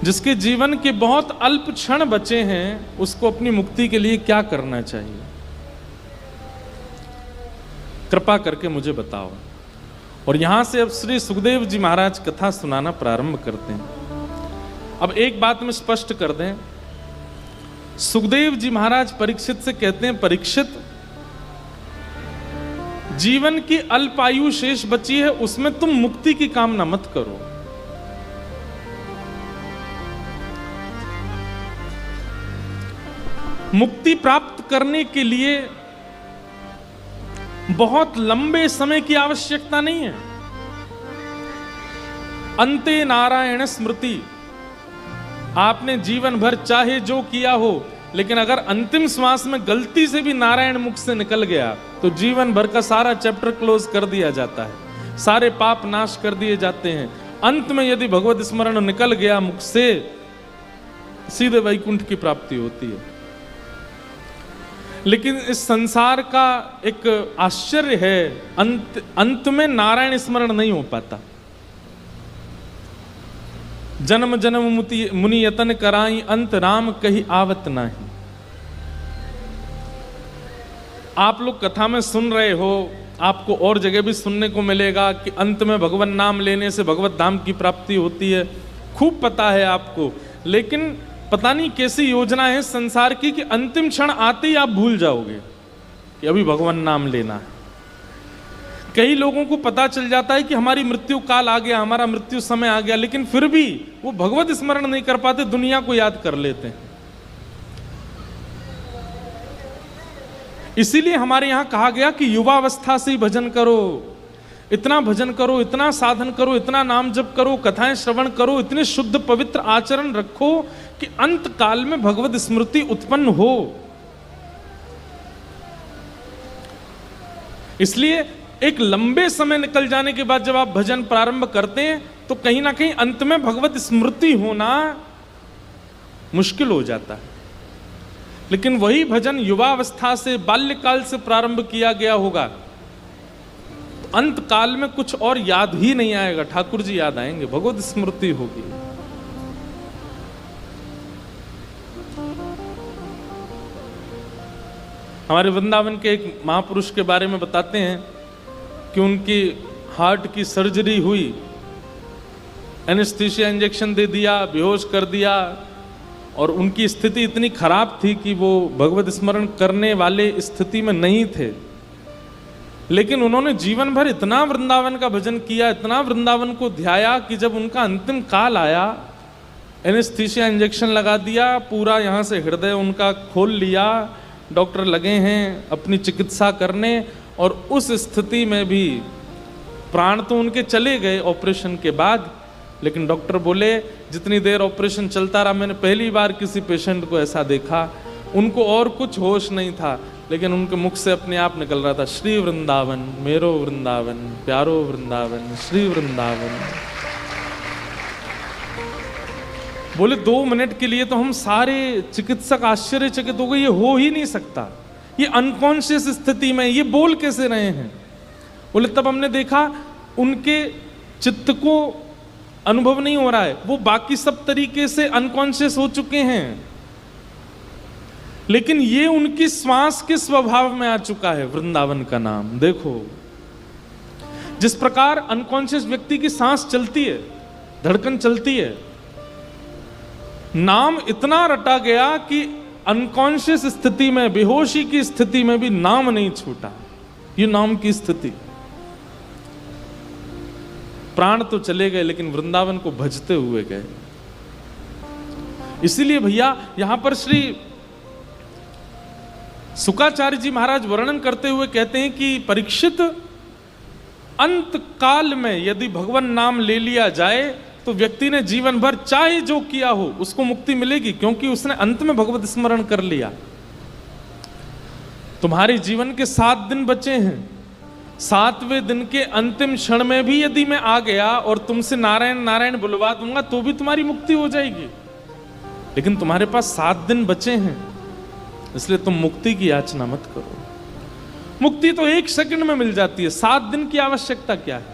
जिसके जीवन के बहुत अल्प क्षण बचे हैं, उसको अपनी मुक्ति के लिए क्या करना चाहिए? कृपा करके मुझे बताओ। और यहां से अब श्री सुखदेव जी महाराज कथा सुनाना प्रारंभ करते हैं। अब एक बात में स्पष्ट कर दें, सुखदेव जी महाराज परीक्षित से कहते हैं, परीक्षित, जीवन की अल्प आयु शेष बची है, उसमें तुम मुक्ति की कामना मत करो। मुक्ति प्राप्त करने के लिए बहुत लंबे समय की आवश्यकता नहीं है। अंते नारायण स्मृति, आपने जीवन भर चाहे जो किया हो, लेकिन अगर अंतिम श्वास में गलती से भी नारायण मुख से निकल गया तो जीवन भर का सारा चैप्टर क्लोज कर दिया जाता है, सारे पाप नाश कर दिए जाते हैं। अंत में यदि भगवत स्मरण निकल गया मुख से, सीधे वैकुंठ की प्राप्ति होती है। लेकिन इस संसार का एक आश्चर्य है, अंत में नारायण स्मरण नहीं हो पाता। जन्म जन्म मुनि यतन कराई, अंत राम कही आवत नाही। आप लोग कथा में सुन रहे हो, आपको और जगह भी सुनने को मिलेगा कि अंत में भगवान नाम लेने से भगवत धाम की प्राप्ति होती है, खूब पता है आपको। लेकिन पता नहीं कैसी योजना है संसार की कि अंतिम क्षण आते ही आप भूल जाओगे कि अभी भगवान नाम लेना है। कई लोगों को पता चल जाता है कि हमारी मृत्यु काल आ गया, हमारा मृत्यु समय आ गया, लेकिन फिर भी वो भगवत स्मरण नहीं कर पाते, दुनिया को याद कर लेते हैं। इसीलिए हमारे यहां कहा गया कि युवावस्था से ही भजन करो, इतना भजन करो, इतना साधन करो, इतना नाम जप करो, कथाएं श्रवण करो, इतने शुद्ध पवित्र आचरण रखो कि अंत काल में भगवत स्मृति उत्पन्न हो। इसलिए एक लंबे समय निकल जाने के बाद जब आप भजन प्रारंभ करते हैं तो कहीं ना कहीं अंत में भगवत स्मृति होना मुश्किल हो जाता है। लेकिन वही भजन युवावस्था से, बाल्यकाल से प्रारंभ किया गया होगा, अंत काल में कुछ और याद ही नहीं आएगा, ठाकुर जी याद आएंगे, भगवत स्मृति होगी। हमारे वृंदावन के एक महापुरुष के बारे में बताते हैं कि उनकी हार्ट की सर्जरी हुई, एनेस्थीसिया इंजेक्शन दे दिया, बेहोश कर दिया, और उनकी स्थिति इतनी खराब थी कि वो भगवत स्मरण करने वाले स्थिति में नहीं थे। लेकिन उन्होंने जीवन भर इतना वृंदावन का भजन किया, इतना वृंदावन को ध्याया कि जब उनका अंतिम काल आया, एनेस्थीसिया इंजेक्शन लगा दिया, पूरा यहाँ से हृदय उनका खोल लिया, डॉक्टर लगे हैं अपनी चिकित्सा करने, और उस स्थिति में भी प्राण तो उनके चले गए ऑपरेशन के बाद, लेकिन डॉक्टर बोले जितनी देर ऑपरेशन चलता रहा, मैंने पहली बार किसी पेशेंट को ऐसा देखा, उनको और कुछ होश नहीं था, लेकिन उनके मुख से अपने आप निकल रहा था, श्री वृंदावन, मेरो वृंदावन, प्यारो वृंदावन, श्री वृंदावन। बोले 2 मिनट के लिए तो हम सारे चिकित्सक आश्चर्यचकित हो गए, ये हो ही नहीं सकता, ये अनकॉन्शियस स्थिति में ये बोल कैसे रहे हैं। बोले तब हमने देखा उनके चित्त को अनुभव नहीं हो रहा है, वो बाकी सब तरीके से अनकॉन्शियस हो चुके हैं, लेकिन ये उनकी श्वास के स्वभाव में आ चुका है, वृंदावन का नाम। देखो जिस प्रकार अनकॉन्शियस व्यक्ति की सांस चलती है, धड़कन चलती है, नाम इतना रटा गया कि अनकॉन्शियस स्थिति में, बेहोशी की स्थिति में भी नाम नहीं छूटा। ये नाम की स्थिति, प्राण तो चले गए लेकिन वृंदावन को भजते हुए गए। इसीलिए भैया यहां पर श्री शुकाचार्य जी महाराज वर्णन करते हुए कहते हैं कि परीक्षित, अंत काल में यदि भगवान नाम ले लिया जाए तो व्यक्ति ने जीवन भर चाहे जो किया हो उसको मुक्ति मिलेगी, क्योंकि उसने अंत में भगवत स्मरण कर लिया। तुम्हारे जीवन के 7 दिन बचे हैं, 7वें दिन के अंतिम क्षण में भी यदि मैं आ गया और तुमसे नारायण नारायण बुलवा दूंगा तो भी तुम्हारी मुक्ति हो जाएगी। लेकिन तुम्हारे पास 7 दिन बचे हैं, इसलिए तुम मुक्ति की याचना मत करो। मुक्ति तो 1 सेकंड में मिल जाती है, 7 दिन की आवश्यकता क्या है।